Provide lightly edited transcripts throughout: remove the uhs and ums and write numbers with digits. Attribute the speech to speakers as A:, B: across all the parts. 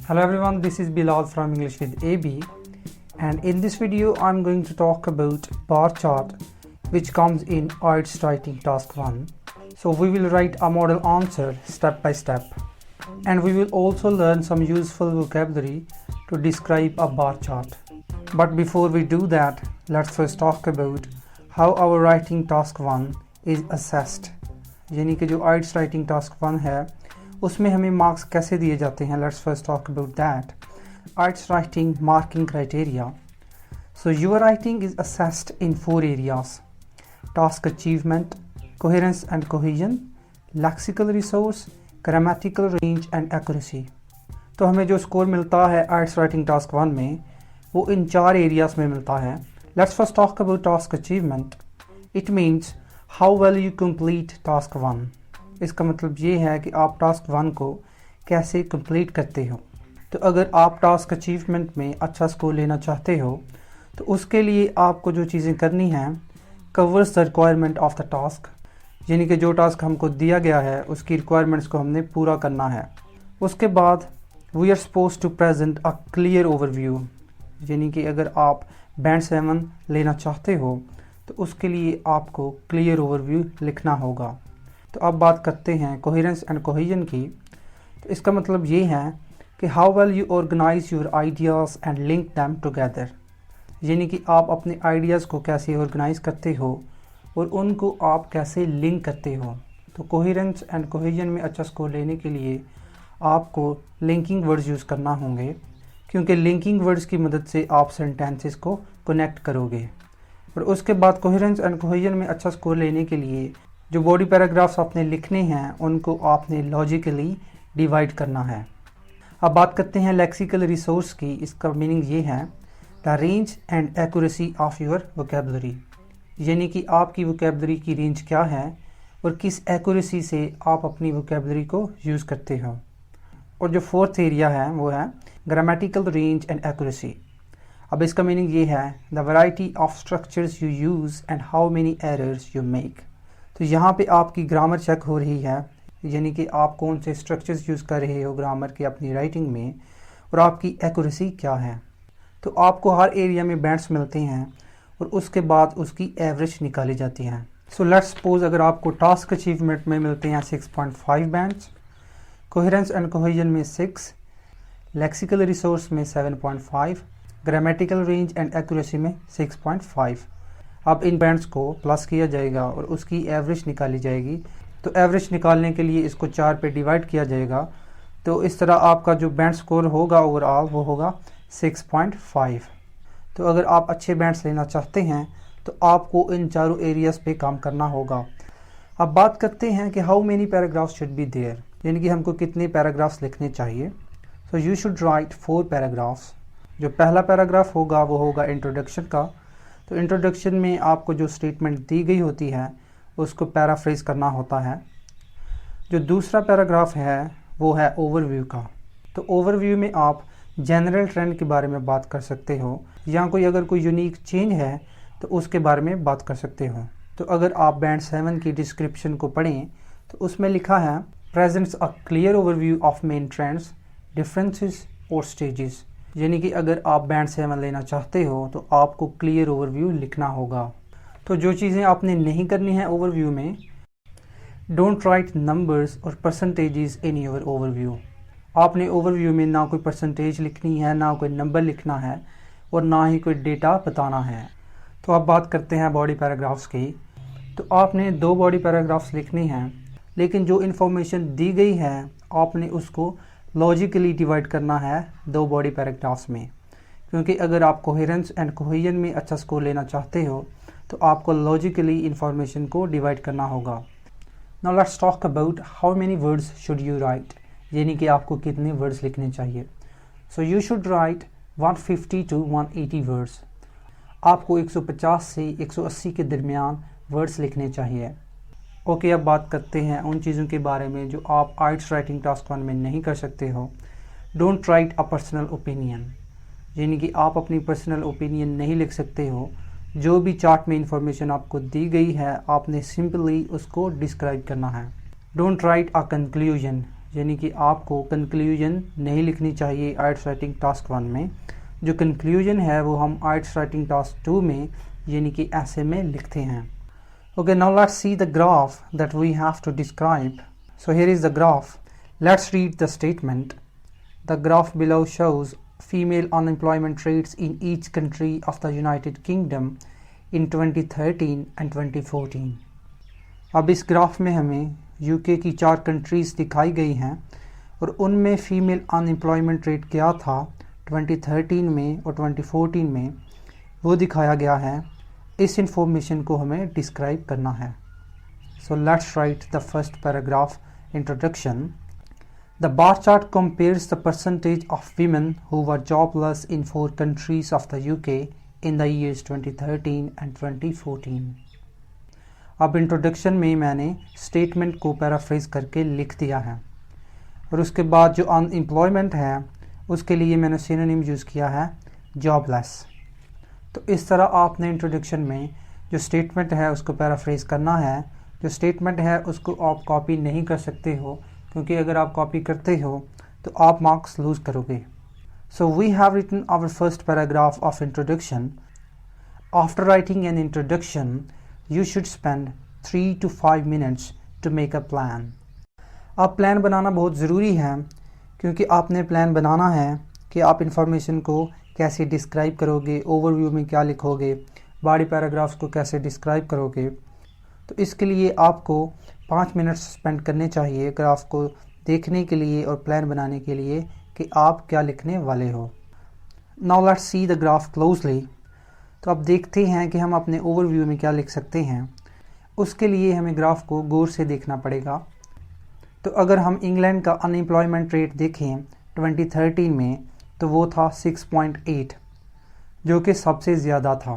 A: Hello everyone, this is Bilal from English with AB, and in this video I'm going to talk about bar chart which comes in IELTS writing task 1. So we will write a model answer step by step, and we will also learn some useful vocabulary to describe a bar chart. But before we do that, let's first talk about how our writing task 1 is assessed. यानी कि जो IELTS writing task 1 है उसमें हमें marks कैसे दिए जाते हैं. Let's first talk about that. IELTS writing marking criteria. So your writing is assessed in 4 areas: task achievement, coherence and cohesion, lexical resource, grammatical range and accuracy. तो हमें जो स्कोर मिलता है IELTS writing task 1 में वो इन 4 areas में मिलता है. Let's first talk about task achievement. It means how well you complete task 1. इसका मतलब ये है कि आप टास्क 1 को कैसे कंप्लीट करते हो. तो अगर आप टास्क अचीवमेंट में अच्छा स्कोर लेना चाहते हो तो उसके लिए आपको जो चीज़ें करनी हैं, covers the requirement of the task, यानी कि जो टास्क हमको दिया गया है उसकी रिक्वायरमेंट्स को हमने पूरा करना है. उसके बाद we are suppose to present a clear overview, यानी कि अगर आप बैंड 7 लेना चाहते हो तो उसके लिए आपको क्लियर ओवरव्यू लिखना होगा. तो अब बात करते हैं कोहेरेंस एंड कोहेजन की. तो इसका मतलब ये है कि how well you organize your ideas and link them together, यानी कि आप अपने आइडियाज़ को कैसे ऑर्गेनाइज करते हो और उनको आप कैसे लिंक करते हो. तो कोहेरेंस एंड कोहेजन में अच्छा स्कोर लेने के लिए आपको लिंकिंग वर्ड्स यूज़ करना होंगे, क्योंकि लिंकिंग वर्ड्स की मदद से आप सेंटेंसेस को कनेक्ट करोगे. और उसके बाद कोहेरेंस एंड कोहेजन में अच्छा स्कोर लेने के लिए जो बॉडी पैराग्राफ्स आपने लिखने हैं उनको आपने लॉजिकली डिवाइड करना है. अब बात करते हैं लेक्सिकल रिसोर्स की. इसका मीनिंग ये है the range and accuracy of your vocabulary, यानी कि आपकी वोकेबलरी की रेंज क्या है और किस एक्यूरेसी से आप अपनी वोकेबलरी को यूज़ करते हो. और जो फोर्थ एरिया है वो है ग्रामेटिकल रेंज एंड एक्यूरेसी. अब इसका मीनिंग ये है the variety of structures you use and how many errors you make. तो यहाँ पे आपकी ग्रामर चेक हो रही है, यानी कि आप कौन से स्ट्रक्चर्स यूज़ कर रहे हो ग्रामर के अपनी राइटिंग में, और आपकी एक्यूरेसी क्या है. तो आपको हर एरिया में बैंड्स मिलते हैं और उसके बाद उसकी एवरेज निकाली जाती है. सो लेट्स सपोज अगर आपको टास्क अचीवमेंट में मिलते हैं 6.5 बैंड्स, कोहेरेंस एंड कोहेजन में 6, लेक्सिकल रिसोर्स में 7.5, ग्रामेटिकल रेंज एंड एक्यूरेसी में 6.5. अब इन बैंड्स को प्लस किया जाएगा और उसकी एवरेज निकाली जाएगी. तो एवरेज निकालने के लिए इसको 4 पे डिवाइड किया जाएगा. तो इस तरह आपका जो बैंड स्कोर होगा ओवरऑल वो होगा 6.5. तो अगर आप अच्छे बैंड्स लेना चाहते हैं तो आपको इन चारों एरियाज़ पे काम करना होगा. अब बात करते हैं कि how many paragraphs should be there, यानी कि हमको कितने पैराग्राफ्स लिखने चाहिए. So you should write 4 paragraphs. जो पहला पैराग्राफ होगा वो होगा इंट्रोडक्शन का. तो इंट्रोडक्शन में आपको जो स्टेटमेंट दी गई होती है उसको पैराफ्रेज करना होता है. जो दूसरा पैराग्राफ है वो है ओवरव्यू का. तो ओवरव्यू में आप जनरल ट्रेंड के बारे में बात कर सकते हो, या कोई अगर कोई यूनिक चेंज है तो उसके बारे में बात कर सकते हो. तो अगर आप बैंड 7 की डिस्क्रिप्शन को पढ़ें तो उसमें लिखा है presents a clear overview of main trends, differences और स्टेजेस, यानी कि अगर आप बैंड 7 लेना चाहते हो तो आपको क्लियर ओवरव्यू लिखना होगा. तो जो चीज़ें आपने नहीं करनी है ओवरव्यू में, डोंट राइट नंबर्स और परसेंटेजेस इन योर ओवरव्यू. आपने ओवरव्यू में ना कोई परसेंटेज लिखनी है, ना कोई नंबर लिखना है और ना ही कोई डेटा बताना है. तो अब बात करते हैं बॉडी पैराग्राफ्स की. तो आपने 2 बॉडी पैराग्राफ्स लिखने हैं, लेकिन जो इन्फॉर्मेशन दी गई है आपने उसको लॉजिकली डिवाइड करना है 2 बॉडी पैराग्राफ्स में, क्योंकि अगर आप कोहेरेंस एंड कोहेजन में अच्छा स्कोर लेना चाहते हो तो आपको लॉजिकली इन्फॉर्मेशन को डिवाइड करना होगा. Now let's talk about how many words should you right, यानी कि आपको कितने वर्ड्स लिखने चाहिए. So you should right 150 to 180 words. आपको 150 से 180 के दरमियान वर्ड्स लिखने चाहिए. ओके, अब बात करते हैं उन चीज़ों के बारे में जो आप IELTS राइटिंग टास्क 1 में नहीं कर सकते हो. Don't write a personal opinion, यानी कि आप अपनी पर्सनल ओपिनियन नहीं लिख सकते हो. जो भी चार्ट में इंफॉर्मेशन आपको दी गई है आपने सिंपली उसको डिस्क्राइब करना है. डोंट राइट अ कंक्लूजन, यानी कि आपको कंक्लूजन नहीं लिखनी चाहिए आइट्स राइटिंग टास्क 1 में। जो कंक्लूजन है वो हम आइट्स राइटिंग टास्क 2 में यानी कि ऐसे में लिखते हैं। Okay, now let's see the graph that we have to describe. So here is the graph. Let's read the statement. The graph below shows female unemployment rates in each country of the United Kingdom in 2013 and 2014. अब इस graph में हमें UK की 4 countries दिखाई गई हैं और उनमें फ़ीमेल अनएम्प्लॉयमेंट रेट क्या था 2013 में और 2014 में वो दिखाया गया है। इस इंफॉर्मेशन को हमें डिस्क्राइब करना है। So let's write the first paragraph introduction. The bar chart compares the percentage of women who were jobless in 4 countries of the UK in the years 2013 and 2014। अब इंट्रोडक्शन में मैंने स्टेटमेंट को paraphrase करके लिख दिया है और उसके बाद जो अनएम्प्लॉयमेंट है उसके लिए मैंने सिनोनिम यूज़ किया है जॉबलेस। तो इस तरह आपने इंट्रोडक्शन में जो स्टेटमेंट है उसको पैराफ्रेज करना है। जो स्टेटमेंट है उसको आप कॉपी नहीं कर सकते हो, क्योंकि अगर आप कॉपी करते हो तो आप मार्क्स लूज़ करोगे। So we have written our first paragraph of introduction. After writing an introduction you should spend 3 to 5 minutes to make a plan. अब प्लान बनाना बहुत ज़रूरी है, क्योंकि आपने प्लान बनाना है कि आप इंफॉर्मेशन को कैसे डिस्क्राइब करोगे, ओवरव्यू में क्या लिखोगे, बॉडी पैराग्राफ्स को कैसे डिस्क्राइब करोगे। तो इसके लिए आपको 5 मिनट स्पेंड करने चाहिए ग्राफ को देखने के लिए और प्लान बनाने के लिए कि आप क्या लिखने वाले हो। Now let's see the graph closely. तो अब देखते हैं कि हम अपने ओवरव्यू में क्या लिख सकते हैं। उसके लिए हमें ग्राफ को गौर से देखना पड़ेगा। तो अगर हम इंग्लैंड का अनएम्प्लॉयमेंट रेट देखें 2013 में तो वो था 6.8, जो कि सबसे ज़्यादा था।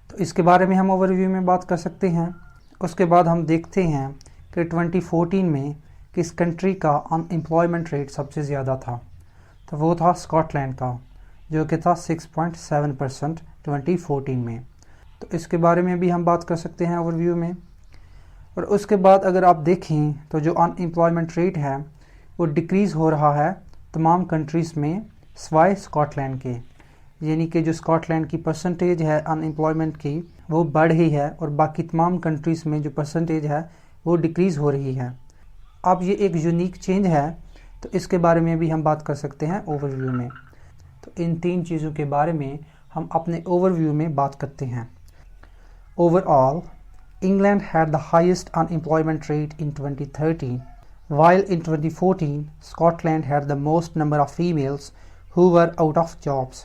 A: तो इसके बारे में हम ओवरव्यू में बात कर सकते हैं। उसके बाद हम देखते हैं कि 2014 में किस कंट्री का अनएम्प्लॉयमेंट रेट सबसे ज़्यादा था। तो वो था स्कॉटलैंड का, जो कि था 6.7% 2014 में। तो इसके बारे में भी हम बात कर सकते हैं ओवरव्यू में। और उसके बाद अगर आप देखें तो जो अनएम्प्लॉयमेंट रेट है वो डिक्रीज़ हो रहा है तमाम कंट्रीज़ में सिवाय स्कॉटलैंड के, यानी कि जो स्कॉटलैंड की परसेंटेज है अनएम्प्लॉयमेंट की वो बढ़ रही है और बाकी तमाम कंट्रीज़ में जो परसेंटेज है वो डिक्रीज़ हो रही है। अब ये एक यूनिक चेंज है, तो इसके बारे में भी हम बात कर सकते हैं ओवरव्यू में। तो इन 3 चीज़ों के बारे में हम अपने ओवरव्यू में बात करते हैं। Overall England had the highest unemployment rate in 2013, while in 2014 Scotland had the most number of females who were out of jobs.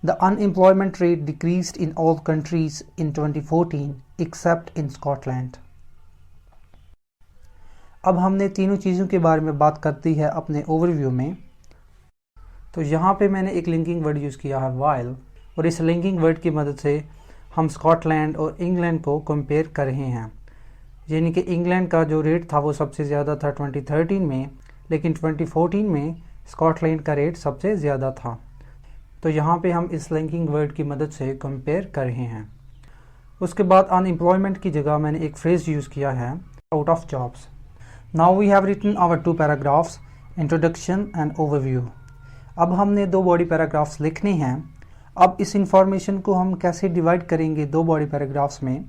A: The unemployment rate decreased in all countries in 2014 except in Scotland. अब हमने तीनों चीज़ों के बारे में बात कर दी है अपने ओवरव्यू में। तो यहाँ पे मैंने एक लिंकिंग वर्ड यूज़ किया है while, और इस लिंकिंग वर्ड की मदद से हम स्कॉटलैंड और इंग्लैंड को कंपेयर कर रहे हैं। यानी कि इंग्लैंड का जो रेट था वो सबसे ज़्यादा था 2013 में, लेकिन 2014 में स्कॉटलैंड का रेट सबसे ज़्यादा था। तो यहाँ पे हम इस लिंकिंग वर्ड की मदद से कंपेयर कर रहे हैं। उसके बाद अनएम्प्लॉयमेंट की जगह मैंने एक फ्रेज़ यूज़ किया है out of jobs. Now we have written our 2 paragraphs, introduction and overview. अब हमने 2 बॉडी पैराग्राफ्स लिखने हैं। अब इस इंफॉर्मेशन को हम कैसे डिवाइड करेंगे 2 बॉडी पैराग्राफ्स में,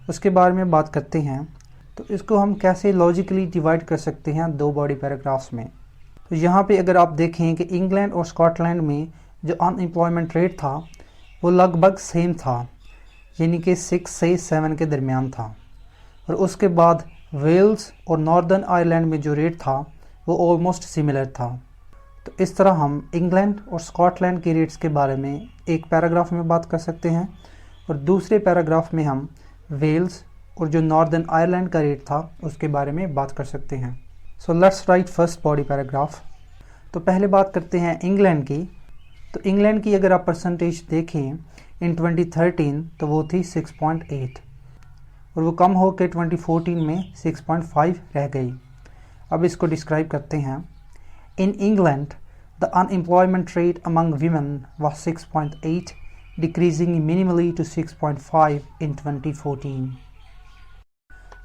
A: उसके बारे में बात करते हैं। तो इसको हम कैसे लॉजिकली डिवाइड कर सकते हैं 2 बॉडी पैराग्राफ्स में। तो यहाँ पे अगर आप देखें कि इंग्लैंड और स्कॉटलैंड में जो अनएम्प्लॉयमेंट रेट था वो लगभग सेम था, यानी कि 6 से 7 के दरमियान था। और उसके बाद वेल्स और नॉर्दर्न आयरलैंड में जो रेट था वो ऑलमोस्ट सिमिलर था। तो इस तरह हम इंग्लैंड और स्कॉटलैंड के रेट्स के बारे में एक पैराग्राफ में बात कर सकते हैं और दूसरे पैराग्राफ में हम वेल्स और जो नॉर्दर्न आयरलैंड का रेट था उसके बारे में बात कर सकते हैं। So let's write first body paragraph. तो पहले बात करते हैं इंग्लैंड की। तो इंग्लैंड की अगर आप परसेंटेज देखें इन 2013 तो वो थी 6.8 और वो कम हो के 2014 में 6.5 रह गई। अब इसको डिस्क्राइब करते हैं। In England, the unemployment rate among women was 6.8, decreasing minimally to 6.5 in 2014.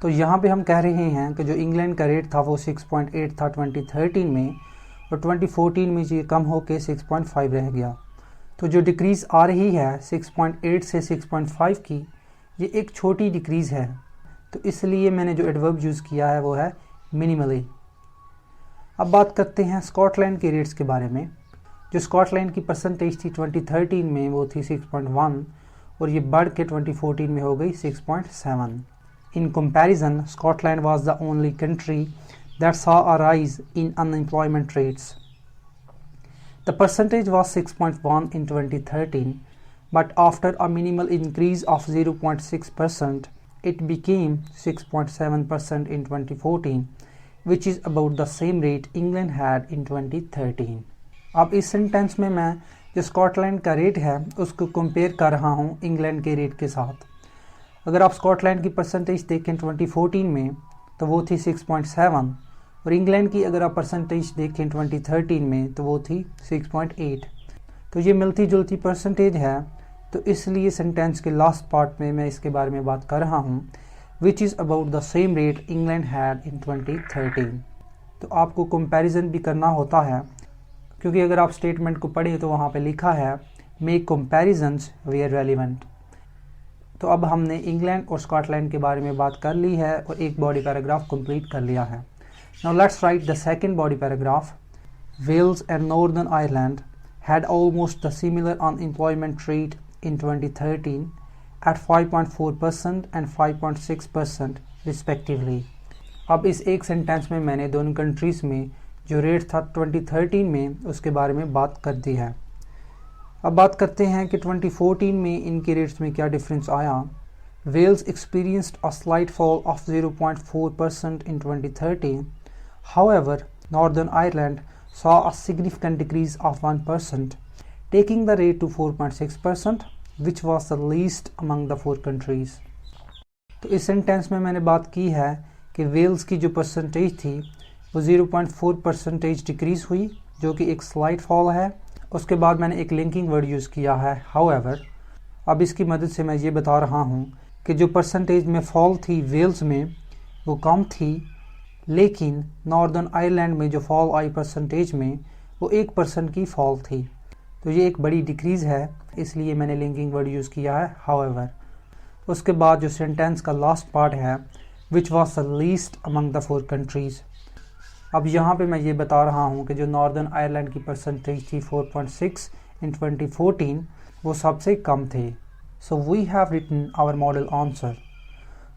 A: तो यहाँ पे हम कह रहे हैं कि जो इंग्लैंड का रेट था वो 6.8 था 2013 में, और 2014 में ये कम होके 6.5 रह गया। तो जो डिक्रीज़ आ रही है 6.8 से 6.5 की, ये एक छोटी डिक्रीज़ है, तो इसलिए मैंने जो एडवर्ब यूज़ किया है वो है मिनिमली। अब बात करते हैं स्कॉटलैंड के रेट्स के बारे में। जो स्कॉटलैंड की परसेंटेज थी 2013 में वो थी 6.1, और ये बढ़ के 2014 में हो गई 6.7। In comparison, Scotland was the only country that saw a rise in unemployment rates. The percentage was 6.1 in 2013, but after a minimal increase of 0.6%, it became 6.7% in 2014, which is about the same rate England had in 2013. अब इस sentence में मैं जो Scotland का rate है उसको compare कर रहा हूँ इंग्लैंड के रेट के साथ। अगर आप स्कॉटलैंड की परसेंटेज देखें 2014 में तो वो थी 6.7, और इंग्लैंड की अगर आप परसेंटेज देखें 2013 में तो वो थी 6.8। तो ये मिलती जुलती परसेंटेज है, तो इसलिए सेंटेंस के लास्ट पार्ट में मैं इसके बारे में बात कर रहा हूँ, which is about the same rate England had in 2013। तो आपको कंपैरिजन भी करना होता है, क्योंकि अगर आप स्टेटमेंट को पढ़ें तो वहाँ पे लिखा है मेक कंपैरिजन्स वेयर रेलिवेंट। तो अब हमने इंग्लैंड और स्कॉटलैंड के बारे में बात कर ली है और एक बॉडी पैराग्राफ कंप्लीट कर लिया है। Now let's write the second body paragraph. Wales and Northern Ireland had almost the similar unemployment rate in 2013 at 5.4% and 5.6% respectively. अब इस एक सेंटेंस में मैंने दोनों कंट्रीज़ में जो रेट था 2013 में उसके बारे में बात कर दी है। अब बात करते हैं कि 2014 में इनके रेट्स में क्या डिफरेंस आया। Wales experienced a slight fall of 0.4% in 2013. However, Northern Ireland saw a significant decrease of 1%, taking the rate to 4.6%, which was the least among the 4 countries. तो इस सेंटेंस में मैंने बात की है कि वेल्स की जो परसेंटेज थी वो 0.4% डिक्रीज़ हुई, जो कि एक स्लाइट फॉल है। उसके बाद मैंने एक लिंकिंग वर्ड यूज़ किया है however। अब इसकी मदद से मैं ये बता रहा हूँ कि जो परसेंटेज में फॉल थी वेल्स में वो कम थी, लेकिन नॉर्दर्न आयरलैंड में जो फॉल आई परसेंटेज में वो 1% की फॉल थी। तो ये एक बड़ी डिक्रीज़ है, इसलिए मैंने लिंकिंग वर्ड यूज़ किया है however। उसके बाद जो सेंटेंस का लास्ट पार्ट है which was the least among the 4 countries. अब यहाँ पे मैं ये बता रहा हूँ कि जो नॉर्दर्न आयरलैंड की परसेंटेज थी 4.6 इन 2014 वो सबसे कम थे। So we have written our model answer.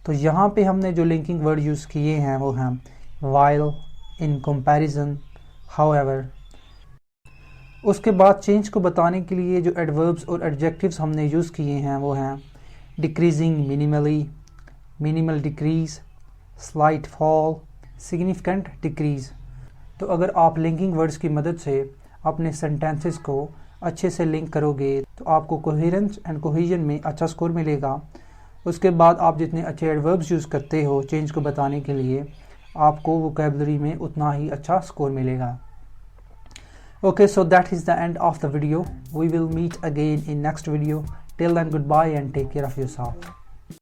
A: तो यहाँ पे हमने जो लिंकिंग वर्ड यूज़ किए हैं वो हैं while, in comparison, however। उसके बाद चेंज को बताने के लिए जो एडवर्ब्स और एडजेक्टिव्स हमने यूज़ किए हैं वो हैं decreasing minimally, minimal decrease, slight fall, significant decrease. तो अगर आप लिंकिंग वर्ड्स की मदद से अपने सेंटेंसेस को अच्छे से लिंक करोगे तो आपको कोहेरेंस एंड कोहेजन में अच्छा स्कोर मिलेगा। उसके बाद आप जितने अच्छे एडवर्ब्स यूज़ करते हो चेंज को बताने के लिए, आपको वोकैबुलरी में उतना ही अच्छा स्कोर मिलेगा। Okay, so that is the end of the video. We will meet again in next video. Till then, goodbye and take care of yourself.